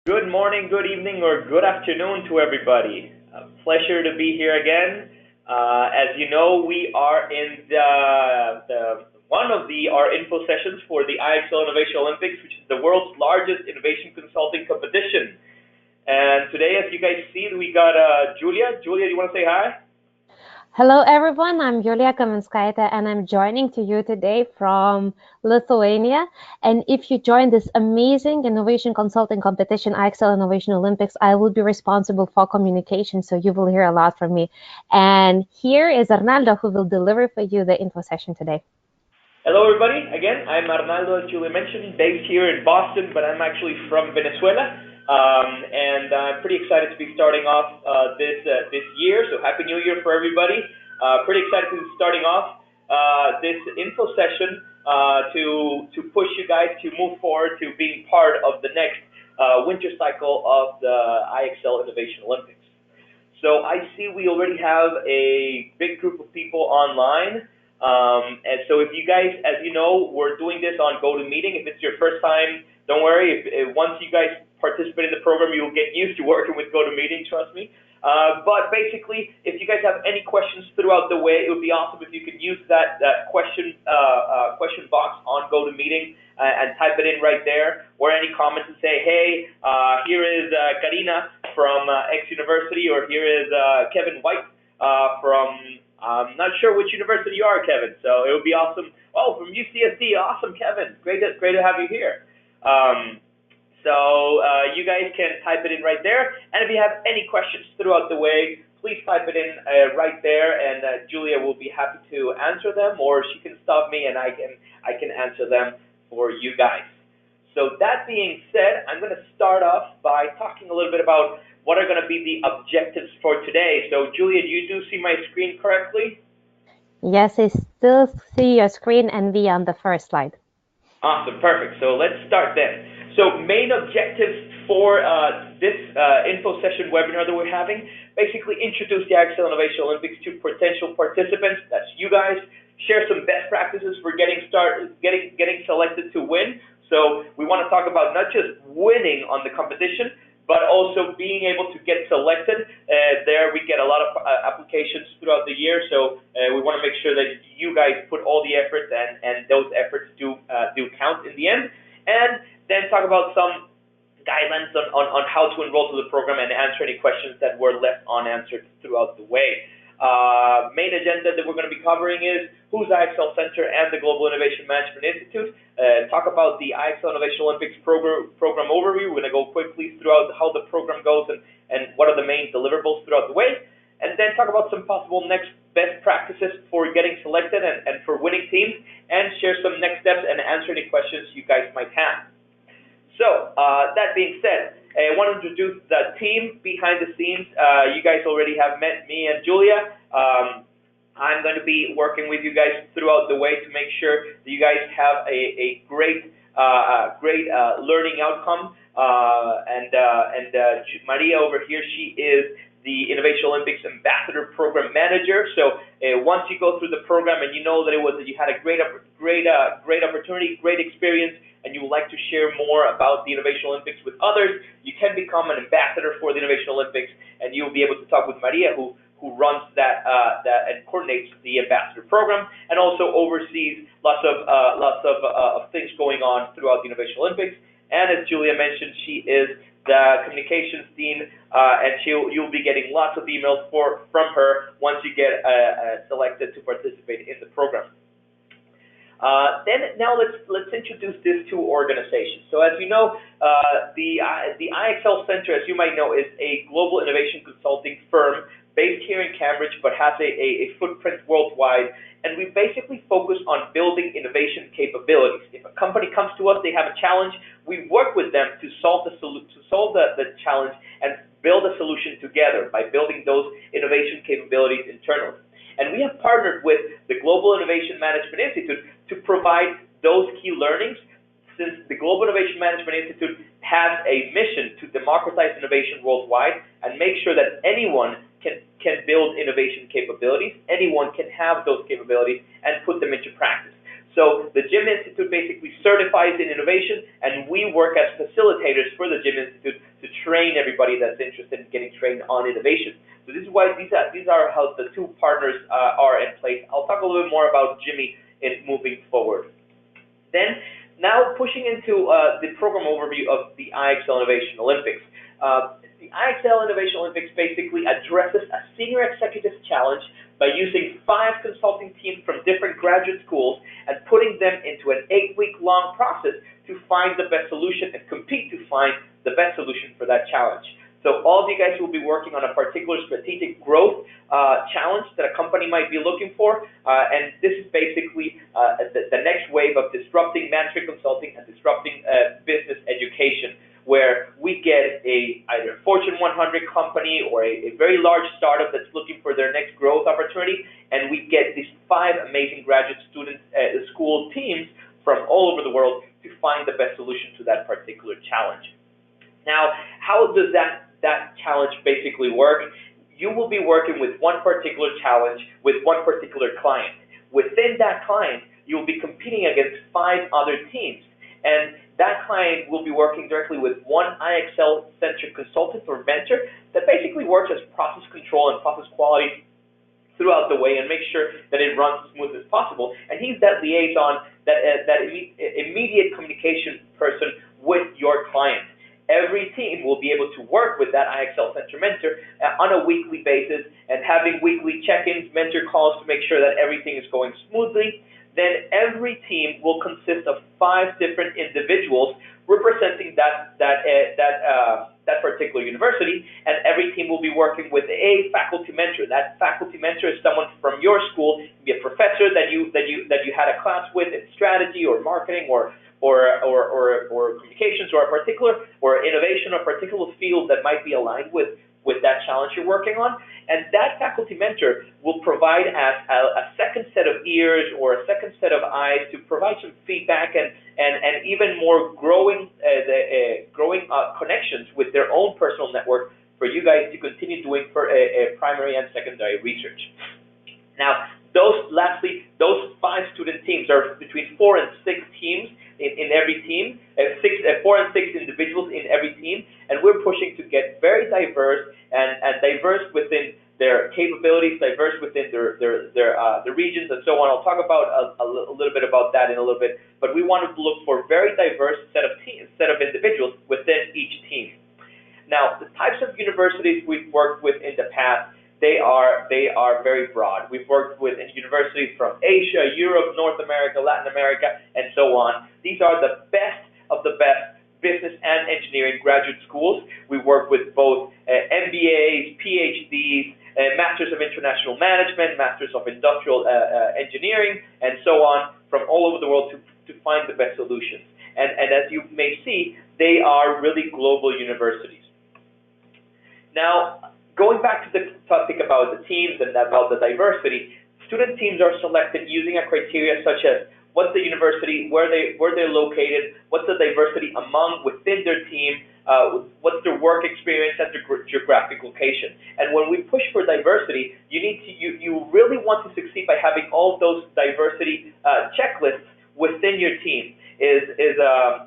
Good morning, good evening, or good afternoon to everybody. A pleasure to be here again. As you know, we are in one of our info sessions for the IXL Innovation Olympics, which is the world's largest innovation consulting competition. And today, as you guys see, we got Julia. Julia, do you want to say hi? Hello everyone, I'm Julija Kaminskaite and I'm joining to you today from Lithuania. And if you join this amazing innovation consulting competition, IXL Innovation Olympics, I will be responsible for communication, so you will hear a lot from me. And here is Arnaldo, who will deliver for you the info session today. Hello, everybody. Again, I'm Arnaldo, as Julia mentioned, based here in Boston, but I'm actually from Venezuela. And I'm pretty excited to be starting off this year. So Happy New Year for everybody. Pretty excited to be starting off this info session to push you guys to move forward to being part of the next winter cycle of the IXL Innovation Olympics. So I see we already have a big group of people online. And so if you guys, as you know, we're doing this on GoToMeeting. If it's your first time, don't worry. If once you guys participate in the program, you'll get used to working with GoToMeeting, trust me. But basically, if you guys have any questions throughout the way, it would be awesome if you could use that question box on GoToMeeting and type it in right there, or any comments and say, hey, here is Karina from X University, or here is Kevin White from I'm not sure which university you are, Kevin. So it would be awesome. Oh, from UCSD. Awesome, Kevin. Great to have you here. So you guys can type it in right there. And if you have any questions throughout the way, please type it in right there, and Julia will be happy to answer them, or she can stop me and I can answer them for you guys. So that being said, I'm going to start off by talking a little bit about what are going to be the objectives for today. So Julia, you do see my screen correctly? Yes, I still see your screen and we on the first slide. Awesome, perfect. So let's start then. So main objectives for this info session webinar that we're having, basically introduce the IXL Innovation Olympics to potential participants, that's you guys, share some best practices for getting selected to win. So we want to talk about not just winning on the competition, but also being able to get selected. There we get a lot of applications throughout the year, so we want to make sure that you guys put all the efforts, and those efforts do count in the end. And then talk about some guidelines on how to enroll to the program and answer any questions that were left unanswered throughout the way. Main agenda that we're going to be covering is who's IXL Center and the Global Innovation Management Institute. Talk about the IXL Innovation Olympics program overview. We're going to go quickly throughout how the program goes and what are the main deliverables throughout the way. And then talk about some possible next best practices for getting selected and for winning teams, and share some next steps and answer any questions you guys might have. So that being said, I want to introduce the team behind the scenes. You guys already have met me and Julia. I'm going to be working with you guys throughout the way to make sure that you guys have a great learning outcome. Maria over here, she is the Innovation Olympics Ambassador Program Manager. So once you go through the program and you know that you had a great opportunity, great experience, and you would like to share more about the Innovation Olympics with others, you can become an ambassador for the Innovation Olympics, and you'll be able to talk with Maria, who runs that and coordinates the ambassador program, and also oversees lots of things going on throughout the Innovation Olympics. And as Julia mentioned, she is the communications dean, and you'll be getting lots of emails from her once you get selected to participate in the program. Now let's introduce these two organizations. So as you know, the IXL Center, as you might know, is a global innovation consulting firm based here in Cambridge, but has a footprint worldwide. And we basically focus on building innovation capabilities. If a company comes to us, they have a challenge, we work with them to solve the challenge and build a solution together by building those innovation capabilities internally. And we have partnered with the Global Innovation Management Institute to provide those key learnings, since the Global Innovation Management Institute has a mission to democratize innovation worldwide and make sure that anyone can build innovation capabilities, anyone can have those capabilities and put them into practice. So the Gym Institute basically certifies in innovation, and we work as facilitators for the Gym Institute to train everybody that's interested in getting trained on innovation. So this is why these are how the two partners are in place. I'll talk a little bit more about Jimmy in moving forward. Then, now pushing into the program overview of the IXL Innovation Olympics. The IXL Innovation Olympics basically addresses a senior executive challenge by using 5 consulting teams from different graduate schools and putting them into an 8-week-long process to find the best solution and compete to find the best solution for that challenge. So all of you guys will be working on a particular strategic growth challenge that a company might be looking for, and this is basically the next wave of disrupting management consulting and disrupting business education, where we get either a Fortune 100 company or a very large startup that's looking for their next growth opportunity, and we get these 5 amazing graduate student school teams from all over the world to find the best solution to that particular challenge. Now, how does that challenge basically work? You will be working with one particular challenge with one particular client. Within that client, you'll be competing against 5 other teams, and that client will be working directly with one IXL-centric consultant or mentor that basically works as process control and process quality throughout the way and make sure that it runs as smooth as possible. And he's that liaison, that immediate communication person with your client. Every team will be able to work with that IXL-centric mentor on a weekly basis and having weekly check-ins, mentor calls to make sure that everything is going smoothly. Then every team will consist of 5 different individuals representing that particular university, and every team will be working with a faculty mentor. That faculty mentor is someone from your school. It can be a professor that you had a class with in strategy or marketing or communications or innovation or a particular field that might be aligned with that challenge you're working on. And that faculty mentor will provide a second set of ears or a second set of eyes to provide some feedback and even more growing connections with their own personal network for you guys to continue doing for primary and secondary research. Now, those 5 student teams are between 4 and 6 teams in every team, 4 and 6 individuals in every team, and we're pushing to get very diverse and diverse within their capabilities, diverse within their regions and so on. I'll talk about a little bit about that in a little bit, but we want to look for a very diverse set of individuals within each team. Now, the types of universities we've worked with in the past, they are very broad. We've worked with universities from Asia, Europe, North America, Latin America, and so on. These are the best of the best business and engineering graduate schools. We work with both MBAs, PhDs, Masters of International Management, Masters of Industrial Engineering, and so on from all over the world to find the best solutions. And as you may see, they are really global universities. Now, going back to the topic about the teams and about the diversity, student teams are selected using a criteria such as what's the university, where they're located, what's the diversity within their team, what's their work experience and their geographic location. And when we push for diversity, you really want to succeed by having all of those diversity checklists within your team.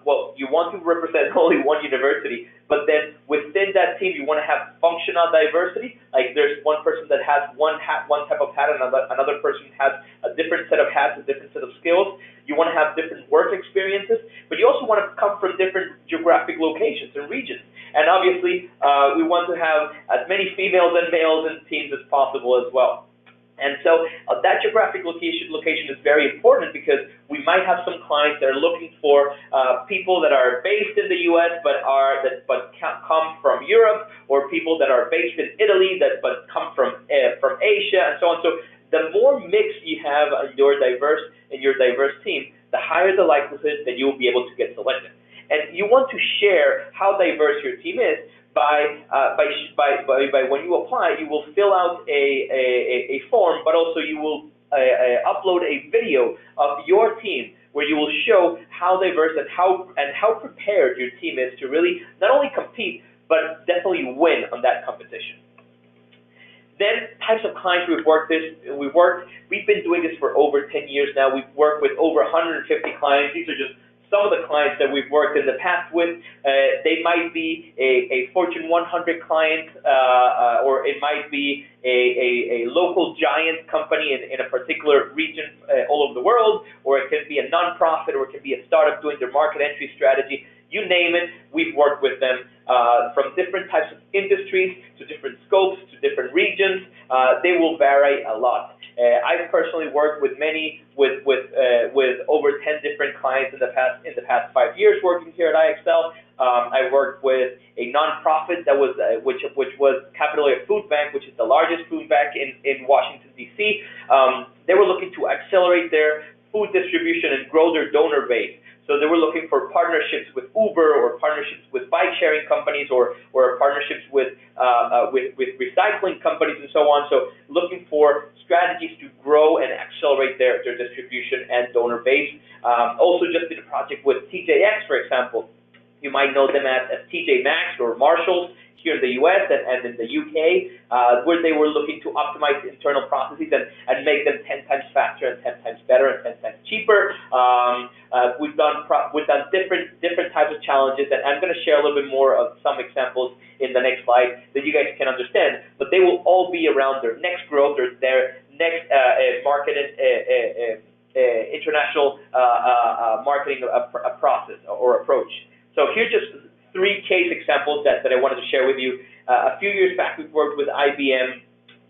Well, you want to represent only one university, but then within that team, you want to have functional diversity. Like there's one person that has one type of hat, and another person has a different set of hats, a different set of skills. You want to have different work experiences, but you also want to come from different geographic locations and regions. And obviously, we want to have as many females and males in teams as possible as well. And so that geographic location is very important because we might have some clients that are looking for people that are based in the U.S. but come from Europe, or people that are based in Italy but come from Asia, and so on. So the more mix you have in your diverse team, the higher the likelihood that you will be able to get selected. And you want to share how diverse your team is. By when you apply, you will fill out a form, but also you will upload a video of your team where you will show how diverse and how prepared your team is to really not only compete but definitely win on that competition. Then types of clients we've been doing this for over 10 years now. We've worked with over 150 clients. These are just some of the clients that we've worked in the past with. They might be a Fortune 100 client, or it might be a local giant company in a particular region all over the world, or it can be a nonprofit, or it can be a startup doing their market entry strategy. You name it, we've worked with them, from different types of industries to different scopes to different regions. They will vary a lot. I've personally worked with with over 10 different clients in the past 5 years working here at IXL. I worked with a nonprofit that was which was Capital A Food Bank, which is the largest food bank in Washington D.C. They were looking to accelerate their food distribution and grow their donor base. So they were looking for partnerships with Uber, or partnerships with bike sharing companies, or partnerships with recycling companies and so on. So looking for strategies to grow and accelerate their distribution and donor base. Also just did a project with TJX, for example. You might know them as TJ Maxx or Marshalls here in the U.S. and in the U.K., where they were looking to optimize internal processes and make them 10 times faster and 10 times better and 10 times cheaper. We've done different types of challenges, and I'm going to share a little bit more of some examples in the next slide that you guys can understand. But they will all be around their next growth, or their next market international marketing process or approach. So here's just 3 case examples that I wanted to share with you. A few years back, we worked with IBM,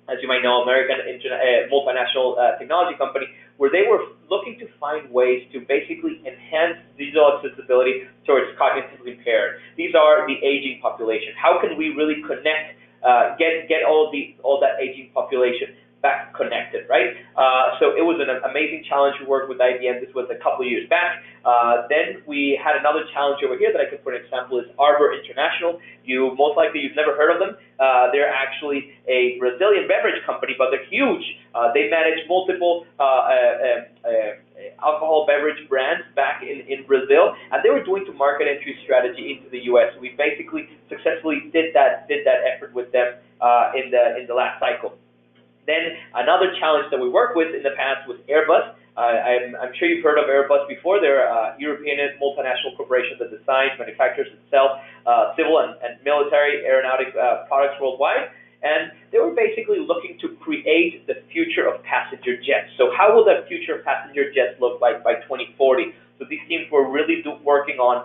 as you might know, American multinational technology company, where they were looking to find ways to basically enhance digital accessibility towards cognitively impaired. These are the aging population. How can we really connect, get all that aging population back connected, right? So it was an amazing challenge. We worked with IBM. This was a couple of years back. Then we had another challenge over here that I could put an example is Arbor International. You've never heard of them. They're actually a Brazilian beverage company, but they're huge. They manage multiple alcohol beverage brands back in Brazil, and they were doing to market entry strategy into the U.S. We basically successfully did that effort with them in the last cycle. Then another challenge that we worked with in the past was Airbus. I'm sure you've heard of Airbus before. They're a European multinational corporation that designs, manufactures, and sells civil and military aeronautic products worldwide. And they were basically looking to create the future of passenger jets. So how will the future of passenger jets look like by 2040? So these teams were really working on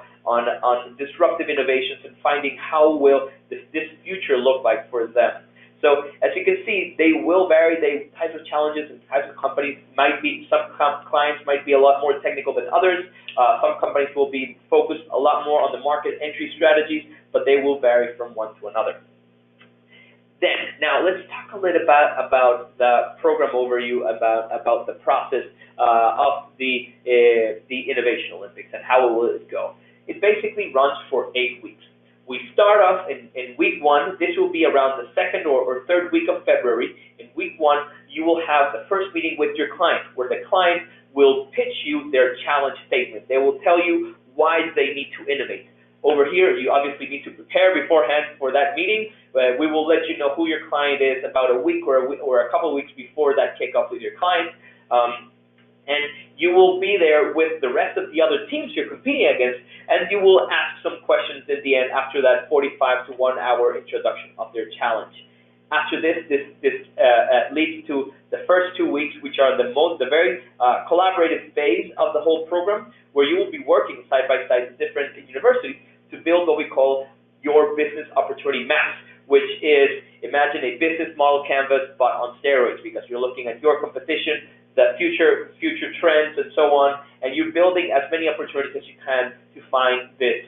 disruptive innovations and finding how will this future look like for them. So as you can see, they will vary. Types of challenges and types of companies might be, some clients might be a lot more technical than others. Some companies will be focused a lot more on the market entry strategies, but they will vary from one to another. Then, now let's talk a little bit about the program overview, about the process of the Innovation Olympics and how will it go. It basically runs for 8 weeks. We start off in week 1. This will be around the 2nd or 3rd week of February. In week 1, you will have the first meeting with your client, where the client will pitch you their challenge statement. They will tell you why they need to innovate. Over here, you obviously need to prepare beforehand for that meeting. We will let you know who your client is about a week or a couple of weeks before that kickoff with your client. And you will be there with the rest of the other teams you're competing against, and you will ask some questions at the end after that 45 to 1 hour introduction of their challenge. After this leads to the first 2 weeks, which are the very collaborative phase of the whole program, where you will be working side by side with different universities to build what we call your business opportunity maps, which is, imagine a business model canvas, but on steroids, because you're looking at your competition, the future trends, and so on, and you're building as many opportunities as you can to find this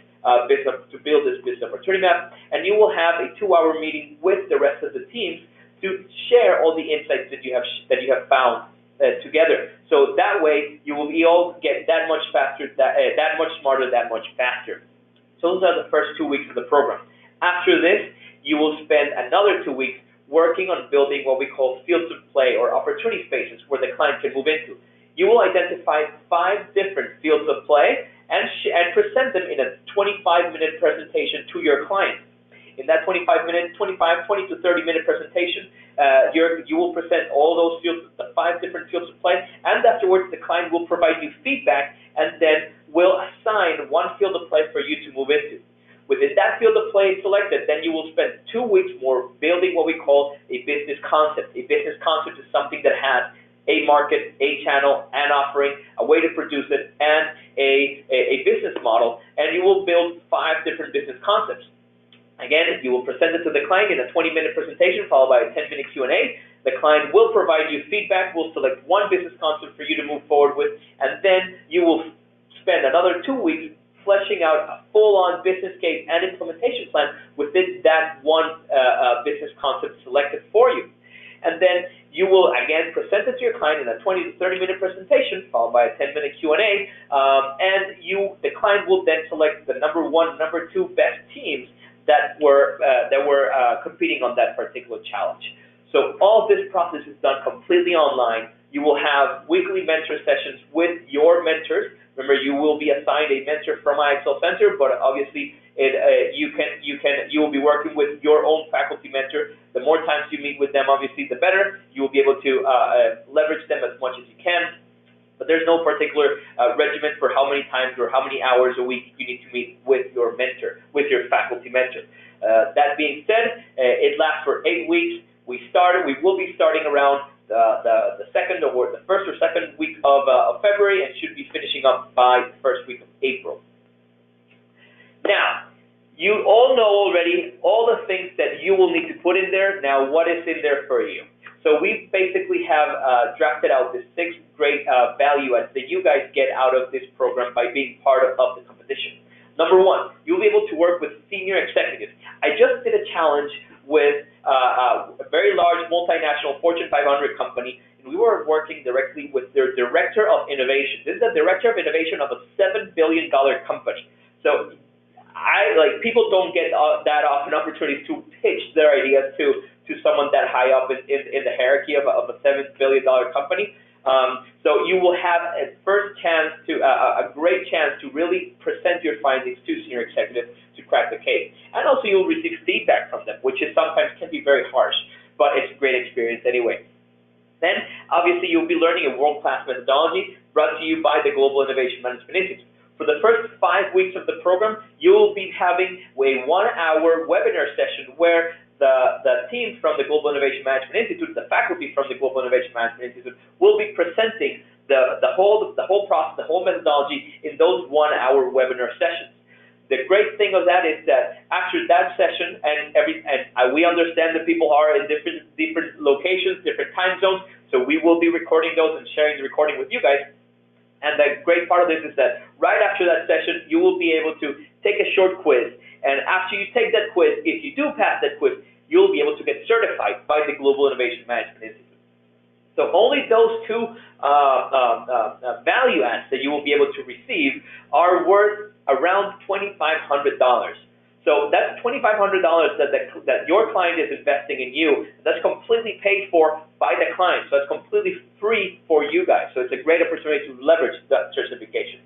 to build this business opportunity map. And you will have a 2-hour meeting with the rest of the teams to share all the insights that you have found together. So that way, you will all get that much faster, that much smarter, that much faster. So those are the first 2 weeks of the program. After this, you will spend another 2 weeks working on building what we call fields of play or opportunity spaces where the client can move into. You will identify 5 different fields of play and present them in a 25-minute presentation to your client. In that 20 to 30-minute presentation, you will present all those fields, the 5 different fields of play, and afterwards the client will provide you feedback and then will assign one field of play for you to move into. Within that field of play selected, then you will spend 2 weeks more building what we call a business concept. A business concept is something that has a market, a channel, an offering, a way to produce it, and a business model, and you will build 5 different business concepts. Again, you will present it to the client in a 20-minute presentation followed by a 10-minute Q&A. The client will provide you feedback, will select one business concept for you to move forward with, and then you will spend another 2 weeks fleshing out a full-on business case and implementation plan within that one business concept selected for you. And then you will, again, present it to your client in a 20 to 30-minute presentation, followed by a 10-minute Q&A, and the client will then select the number 1, number 2 best teams that were competing on that particular challenge. So all this process is done completely online. You will have weekly mentor sessions with your mentors. Remember, you will be assigned a mentor from IXL Center, but obviously you will be working with your own faculty mentor. The more times you meet with them, obviously, the better. You will be able to leverage them as much as you can. But there's no particular regimen for how many times or how many hours a week you need to meet with your mentor, with your faculty mentor. That being said, it lasts for 8 weeks. We will be starting around the first or second week of February, and should be finishing up by the first week of April. Now, you all know already all the things that you will need to put in there. Now, what is in there for you? So we basically have drafted out the 6 great value adds that you guys get out of this program by being part of the competition. Number 1, you'll be able to work with senior executives. I just did a challenge with a very large multinational Fortune 500 company, and we were working directly with their Director of Innovation. This is the Director of Innovation of a $7 billion company. So people don't get that often opportunities to pitch their ideas to someone that high up in the hierarchy of a $7 billion company. So you will have a great chance to really present your findings to senior executives to crack the case. And also you'll receive feedback from them, which is sometimes can be very harsh, but it's a great experience anyway. Then, obviously, you'll be learning a world-class methodology brought to you by the Global Innovation Management Institute. For the first 5 weeks of the program, you'll be having a 1-hour webinar session where the team from the Global Innovation Management Institute, the faculty from the Global Innovation Management Institute, will be presenting the whole process, the whole methodology in those 1-hour webinar sessions. The great thing of that is that after that session, and we understand that people are in different locations, different time zones, so we will be recording those and sharing the recording with you guys. And the great part of this is that right after that session, you will be able to take a short quiz. And after you take that quiz, if you do pass that quiz, you'll be able to get certified by the Global Innovation Management Institute. So only those 2 value adds that you will be able to receive are worth around $2,500. So that's $2,500 that your client is investing in you. That's completely paid for by the client. So it's completely free for you guys. So it's a great opportunity to leverage that certification.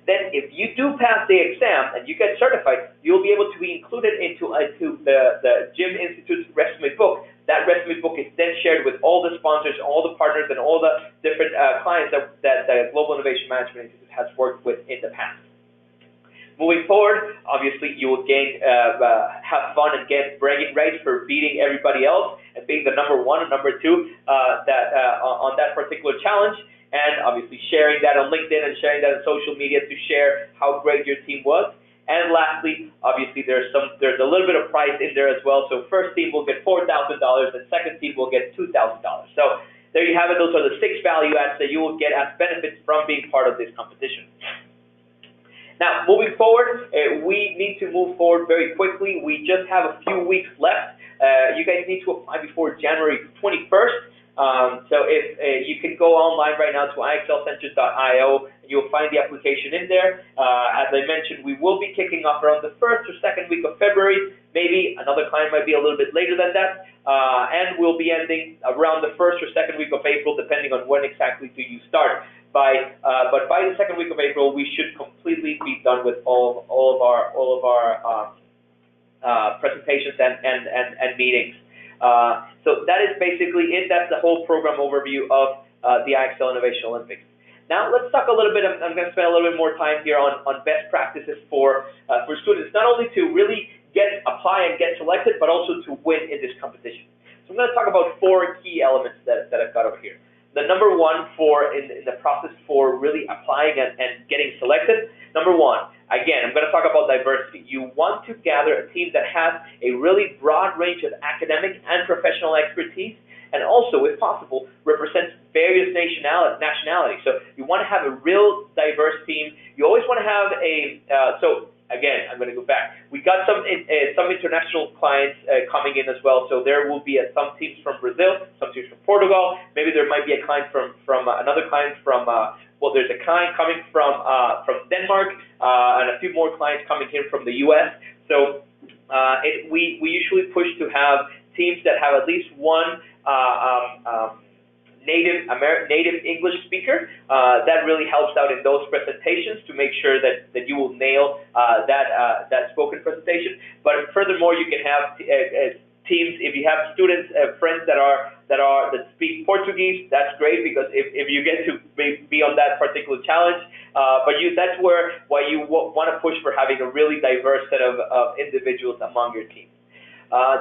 Then if you do pass the exam and you get certified, you'll be able to be included into the GIM Institute's resume book. That resume book is then shared with all the sponsors, all the partners, and all the different clients that the Global Innovation Management Institute has worked with in the past. Moving forward, obviously you will have fun and get bragging rights for beating everybody else and being the number 1 and number 2 on that particular challenge. And obviously sharing that on LinkedIn and sharing that on social media to share how great your team was. And lastly, obviously there's a little bit of prize in there as well. So first team will get $4,000 and second team will get $2,000. So there you have it. Those are the 6 value adds that you will get as benefits from being part of this competition. Now, moving forward, we need to move forward very quickly. We just have a few weeks left. You guys need to apply before January 21st. So if you can go online right now to IXLcenters.io, and you'll find the application in there. As I mentioned, we will be kicking off around the first or second week of February. Maybe another client might be a little bit later than that. And we'll be ending around the first or second week of April, depending on when exactly do you start. But by the second week of April, we should completely be done with all of our presentations and meetings. So that is basically it. That's the whole program overview of the IXL Innovation Olympics. Now let's talk a little bit. I'm going to spend a little bit more time here on best practices for students, not only to really apply and get selected, but also to win in this competition. So I'm going to talk about 4 key elements that I've got over here. The number one in the process for really applying and getting selected. Number one, again, I'm going to talk about diversity. You want to gather a team that has a really broad range of academic and professional expertise, and also, if possible, represents various nationalities. So you want to have a real diverse team. You always want to have so again, I'm going to go back. We got some international clients coming in as well. So there will be some teams from Brazil, some teams from Portugal. Maybe there might be a client from another client from there's a client coming from Denmark, and a few more clients coming in from the U.S. So we usually push to have teams that have at least one native English speaker. That really helps out in those presentations to make sure that you will nail that spoken presentation. But furthermore, you can have teams. If you have students, friends that speak Portuguese, that's great, because if you get to be on that particular challenge, that's why you want to push for having a really diverse set of individuals among your team.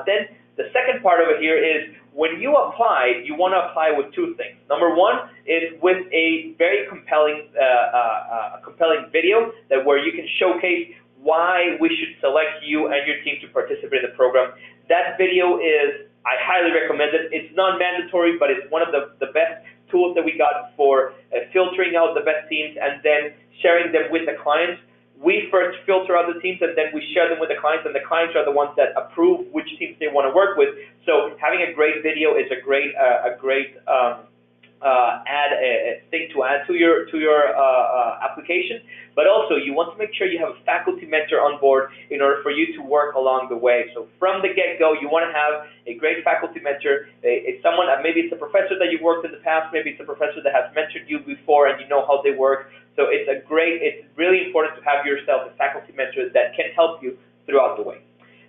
Then the second part of it here is, when you apply, you want to apply with 2 things. Number one is with a very compelling video where you can showcase why we should select you and your team to participate in the program. That video I highly recommend it. It's non-mandatory, but it's one of the best tools that we got for filtering out the best teams and then sharing them with the clients. We first filter out the teams, and then we share them with the clients, and the clients are the ones that approve which teams they want to work with. So having a great video is a great thing to add to your application. But also, you want to make sure you have a faculty mentor on board in order for you to work along the way. So from the get-go, you want to have a great faculty mentor. It's someone, maybe it's a professor that you've worked in the past, maybe it's a professor that has mentored you before and you know how they work. So it's really important to have yourself a faculty mentor that can help you throughout the way.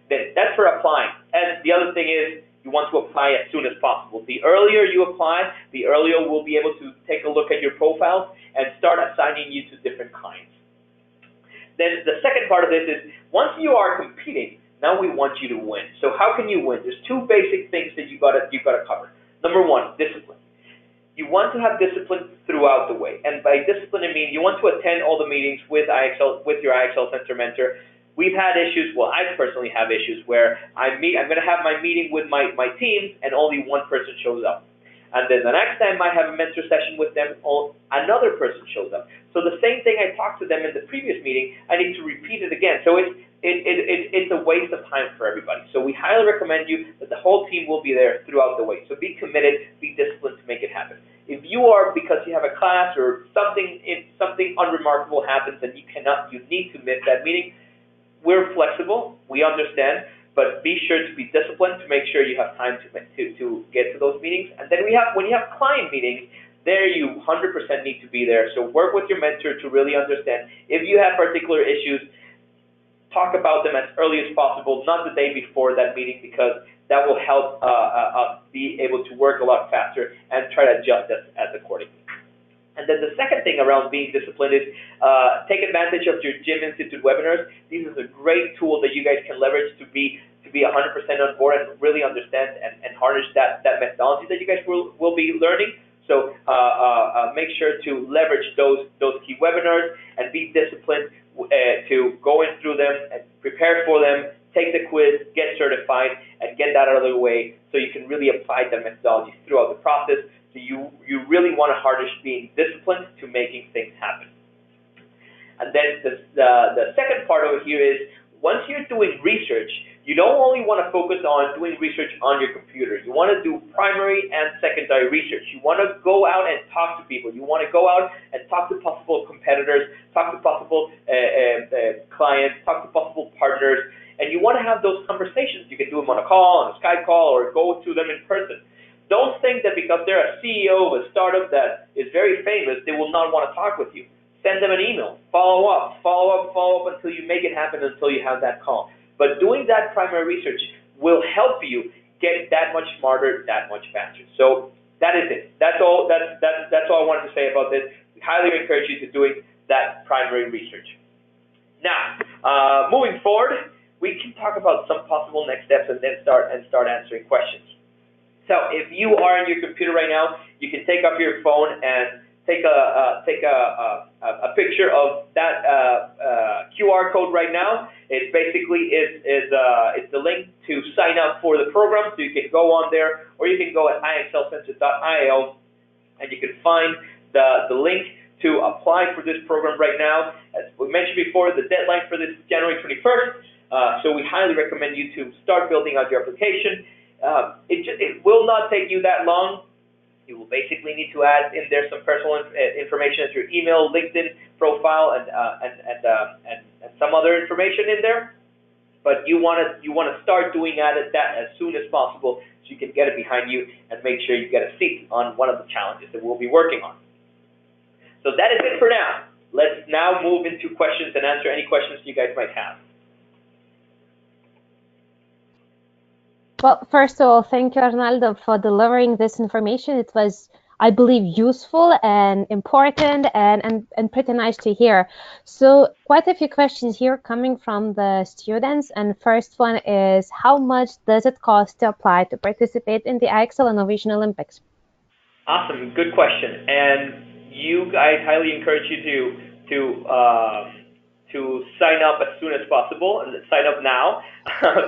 Then that's for applying. And the other thing is, you want to apply as soon as possible. The earlier you apply, the earlier we'll be able to take a look at your profiles and start assigning you to different clients. Then the second part of this is, once you are competing, now we want you to win. So how can you win? There's 2 basic things that you've got to cover. Number one, discipline. You want to have discipline throughout the way. And by discipline, I mean you want to attend all the meetings with your IXL Center mentor. We've had issues, well, I personally have issues where I'm going to have my meeting with my team and only one person shows up. And then the next time I have a mentor session with them, another person shows up. So the same thing I talked to them in the previous meeting, I need to repeat it again. So it's a waste of time for everybody. So we highly recommend you that the whole team will be there throughout the way. So be committed, be disciplined to make it happen. If you are, because you have a class or something unremarkable happens and you need to miss that meeting, we're flexible, we understand, but be sure to be disciplined to make sure you have time to get to those meetings. And then when you have client meetings, there you 100% need to be there. So work with your mentor to really understand. If you have particular issues, talk about them as early as possible, not the day before that meeting, because that will help us be able to work a lot faster and try to adjust as accordingly. And then the second thing around being disciplined is take advantage of your Gym Institute webinars. This is a great tool that you guys can leverage to be 100% on board and really understand and harness that methodology that you guys will be learning. So make sure to leverage those key webinars and be disciplined to going through them and prepare for them, take the quiz, get certified, and get that out of the way so you can really apply that methodology throughout the process. So you really want to harness being disciplined to making things happen. And then the second part over here is, once you're doing research, you don't only want to focus on doing research on your computer. You want to do primary and secondary research. You want to go out and talk to people. You want to go out and talk to possible competitors, talk to possible clients, talk to possible partners, and you want to have those conversations. You can do them on a call, on a Skype call, or go to them in person. Don't think that because they're a CEO of a startup that is very famous, they will not want to talk with you. Send them an email. Follow up until you make it happen, until you have that call. But doing that primary research will help you get that much smarter, that much faster. So that is it. That's all. That's all I wanted to say about this. We highly encourage you to doing that primary research. Now, moving forward, we can talk about some possible next steps and then start answering questions. So if you are in your computer right now, you can take up your phone and take a picture of that QR code right now. It basically is the link to sign up for the program, so you can go on there, or you can go at IXLcensus.io and you can find the link to apply for this program right now. As we mentioned before, the deadline for this is January 21st, so we highly recommend you to start building out your application. It will not take you that long. You will basically need to add in there some personal information as your email, LinkedIn profile, and some other information in there. But you want to start doing that as soon as possible, so you can get it behind you and make sure you get a seat on one of the challenges that we'll be working on. So that is it for now. Let's now move into questions and answer any questions you guys might have. Well, first of all, thank you, Arnaldo, for delivering this information. It was, I believe, useful and important and pretty nice to hear. So quite a few questions here coming from the students. And first one is, how much does it cost to apply to participate in the IXL Innovation Olympics? Awesome, good question. And I highly encourage you to sign up as soon as possible and sign up now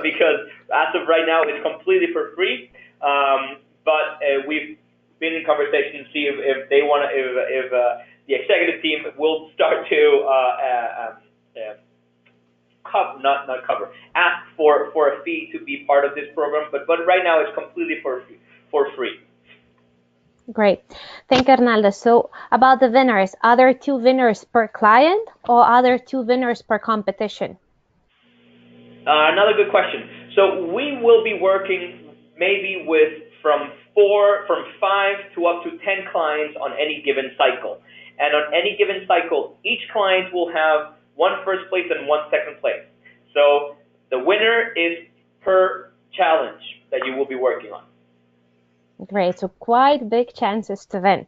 because as of right now it's completely for free. But we've been in conversation to see if they want to, if the executive team will start to ask for a fee to be part of this program. But right now it's completely for free. Great. Thank you, Arnaldo. So about the winners, are there 2 winners per client or are there 2 winners per competition? Another good question. So we will be working maybe with from 5 to up to 10 clients on any given cycle. And on any given cycle, each client will have 1 first place and 1 second place. So the winner is per challenge that you will be working on. Great, so quite big chances to win.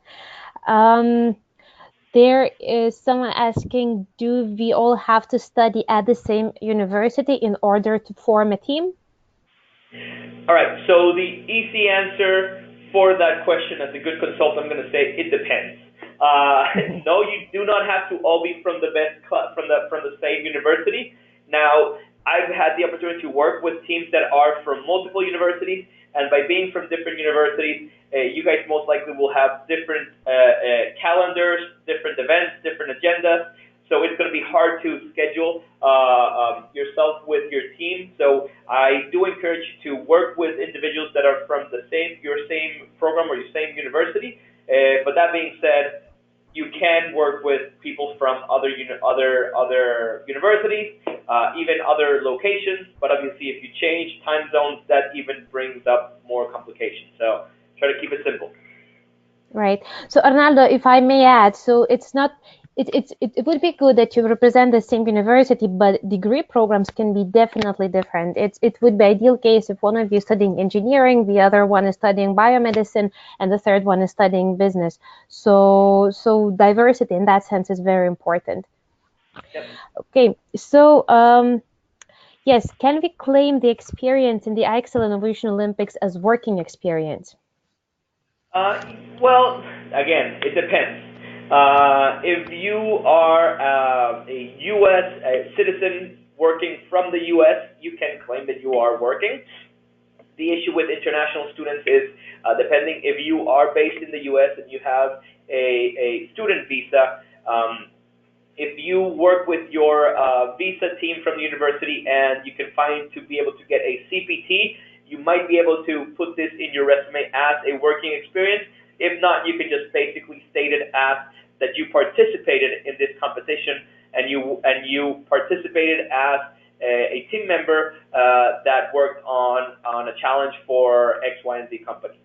There is someone asking, do we all have to study at the same university in order to form a team? All right, so the easy answer for that question, as a good consultant, I'm going to say it depends. No, you do not have to all be from the from the same university. Now, I've had the opportunity to work with teams that are from multiple universities, and by being from different universities, you guys most likely will have different calendars, different events, different agendas. So it's going to be hard to schedule yourself with your team. So I do encourage you to work with individuals that are from your same program or your same university. But that being said, you can work with people from other universities, even other locations. But obviously, if you change time zones, that even brings up more complications. So try to keep it simple. Right. So Arnaldo, if I may add, so it's not. It would be good that you represent the same university, but degree programs can be definitely different. It would be ideal case if one of you is studying engineering, the other one is studying biomedicine, and the third one is studying business. So diversity in that sense is very important. Yep. Okay, so yes, can we claim the experience in the IXL Innovation Olympics as working experience? Well, again, it depends. If you are a U.S. citizen working from the U.S., you can claim that you are working. The issue with international students is, depending if you are based in the U.S. and you have a student visa, if you work with your visa team from the university and you can find to be able to get a CPT, you might be able to put this in your resume as a working experience. If not, you can just basically state it as that you participated in this competition and you participated as a team member that worked on a challenge for X, Y, and Z company.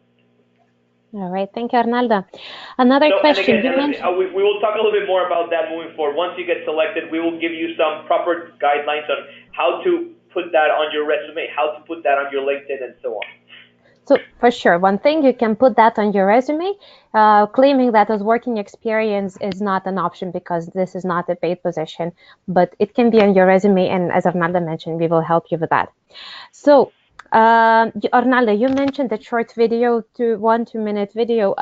All right, thank you, Arnaldo. Another question. We will talk a little bit more about that moving forward. Once you get selected, we will give you some proper guidelines on how to put that on your resume, how to put that on your LinkedIn, and so on. So for sure, one thing, you can put that on your resume. Claiming that as working experience is not an option because this is not a paid position, but it can be on your resume. And as Arnaldo mentioned, we will help you with that. So Arnaldo, you mentioned the short video to 1 2-minute video.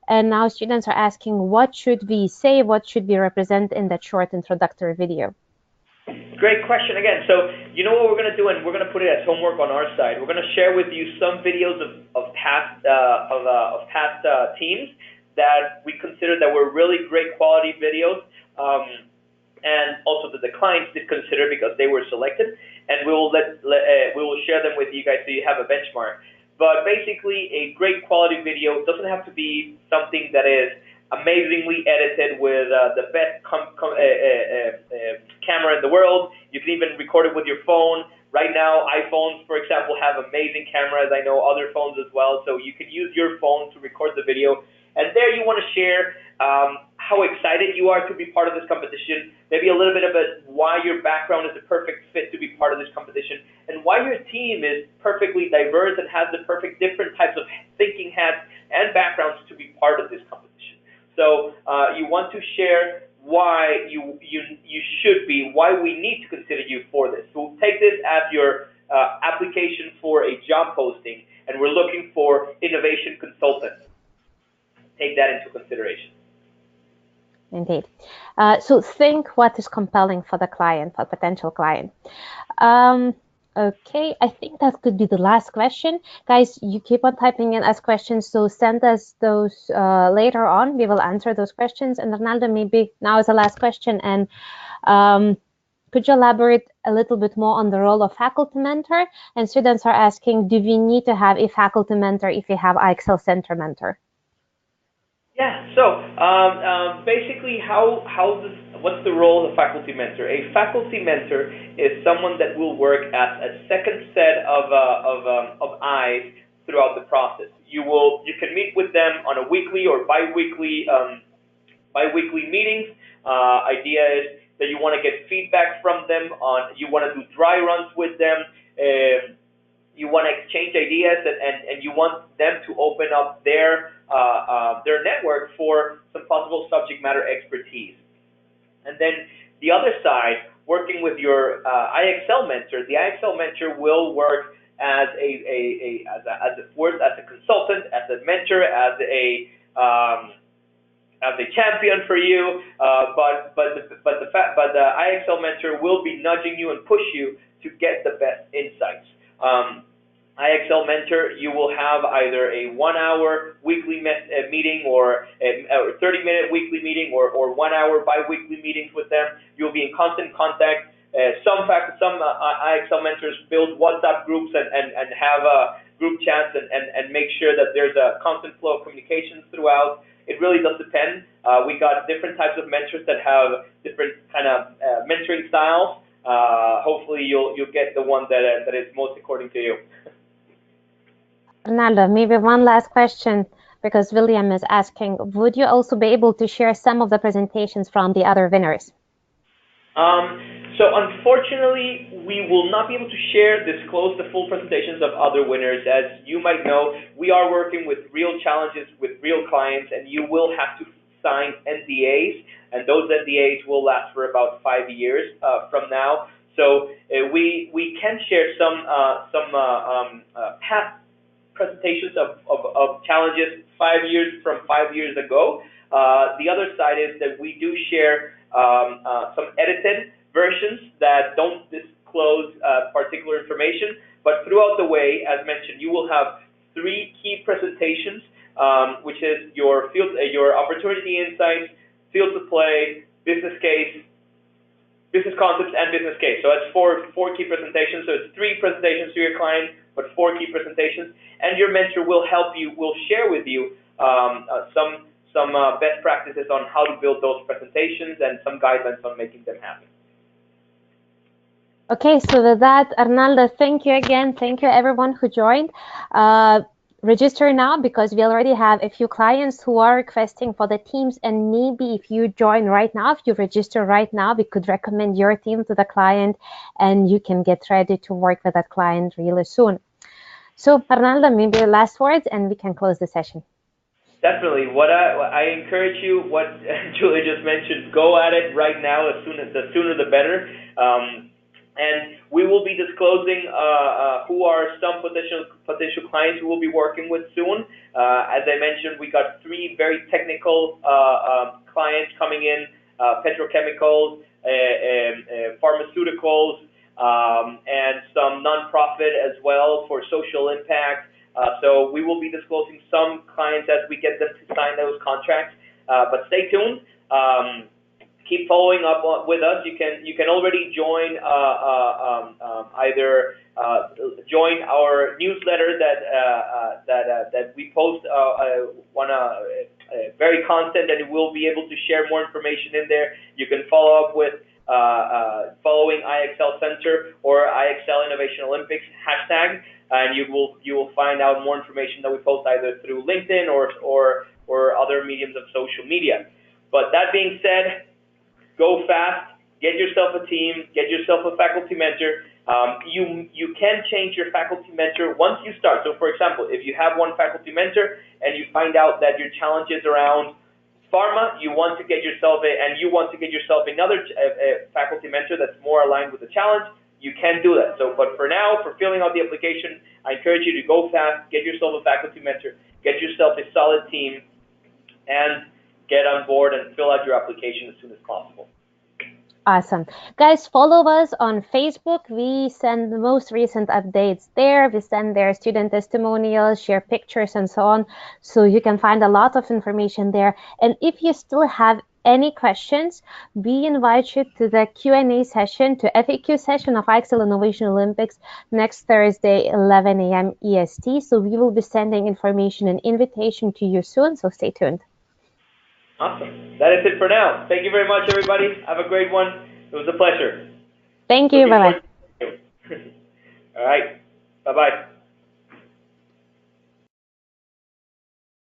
And now students are asking, what should we say? What should we represent in that short introductory video? Great question again. So you know what we're going to do, and we're going to put it as homework on our side. We're going to share with you some videos of past teams that we consider that were really great quality videos, and also that the clients did consider because they were selected. And we will share them with you guys so you have a benchmark. But basically, a great quality video doesn't have to be something that is amazingly edited with the best camera in the world. You can even record it with your phone. Right now, iPhones, for example, have amazing cameras. I know other phones as well. So you can use your phone to record the video. And there you want to share how excited you are to be part of this competition, maybe a little bit about why your background is the perfect fit to be part of this competition, and why your team is perfectly diverse and has the perfect different types of thinking hats and backgrounds to be part of this competition. So you want to share why you should be, why we need to consider you for this. So take this as your application for a job posting, and we're looking for innovation consultants. Take that into consideration. Indeed. So think what is compelling for the client, for potential client. Okay, I think that could be the last question. Guys, you keep on typing in as questions, so send us those later on. We will answer those questions. And Arnaldo, maybe now is the last question. And could you elaborate a little bit more on the role of faculty mentor? And students are asking, do we need to have a faculty mentor if we have IXL Center mentor? Yeah, so basically what's the role of a faculty mentor? A faculty mentor is someone that will work as a second set of eyes throughout the process. You can meet with them on a weekly or bi-weekly meetings. Idea is that you want to get feedback from them you want to do dry runs with them. You want to exchange ideas and you want them to open up their network for some possible subject matter expertise. And then the other side, working with your IXL mentor, the IXL mentor will work as a consultant, as a mentor, as a champion for you. But the IXL mentor will be nudging you and push you to get the best insights. IXL mentor, you will have either a 1-hour weekly meeting or a 30-minute weekly meeting or 1-hour bi-weekly meetings with them. You'll be in constant contact. Some IXL mentors build WhatsApp groups and have group chats and make sure that there's a constant flow of communications throughout. It really does depend. We got different types of mentors that have different kind of mentoring styles. Hopefully you'll get the one that is most according to you. Arnaldo, maybe one last question, because William is asking, would you also be able to share some of the presentations from the other winners? So unfortunately, we will not be able to disclose the full presentations of other winners. As you might know, we are working with real challenges with real clients, and you will have to sign NDAs, and those NDAs will last for about 5 years from now. So we can share some past presentations of challenges 5 years ago. The other side is that we do share some edited versions that don't disclose particular information, but throughout the way, as mentioned, you will have 3 key presentations, which is your opportunity insights, field to play, business case, business concepts, and business case. So that's four key presentations. So it's 3 presentations to your client, but 4 key presentations. And your mentor will share with you some best practices on how to build those presentations and some guidelines on making them happen. Okay, so with that, Arnaldo, thank you again. Thank you everyone who joined. register now, because we already have a few clients who are requesting for the teams, and maybe if you join right now, if you register right now, we could recommend your team to the client and you can get ready to work with that client really soon. So Arnaldo, maybe last words and we can close the session. Definitely. What I encourage you, what Julia just mentioned, go at it right now. The sooner the better. And we will be disclosing who are some potential clients we will be working with soon. As I mentioned, we got 3 very technical clients coming in: petrochemicals, pharmaceuticals, and some nonprofit as well for social impact. So we will be disclosing some clients as we get them to sign those contracts. But stay tuned. Keep following up with us. You can already join either join our newsletter that we post very constant, and we'll be able to share more information in there. You can follow up with following IXL Center or IXL Innovation Olympics hashtag, and you will find out more information that we post either through LinkedIn or other mediums of social media. But that being said, go fast, get yourself a team, get yourself a faculty mentor. You can change your faculty mentor once you start. So for example, if you have one faculty mentor and you find out that your challenge is around pharma, you want to get yourself another faculty mentor that's more aligned with the challenge, you can do that. So, but for now, for filling out the application, I encourage you to go fast, get yourself a faculty mentor, get yourself a solid team, and get on board and fill out your application as soon as possible. Awesome. Guys, follow us on Facebook. We send the most recent updates there. We send their student testimonials, share pictures, and so on. So you can find a lot of information there. And if you still have any questions, we invite you to the Q&A session, to FAQ session of IXL Innovation Olympics next Thursday, 11 a.m. EST. So we will be sending information and invitation to you soon. So stay tuned. Awesome. That is it for now. Thank you very much, everybody. Have a great one. It was a pleasure. Thank you. Bye-bye. All right. Bye-bye.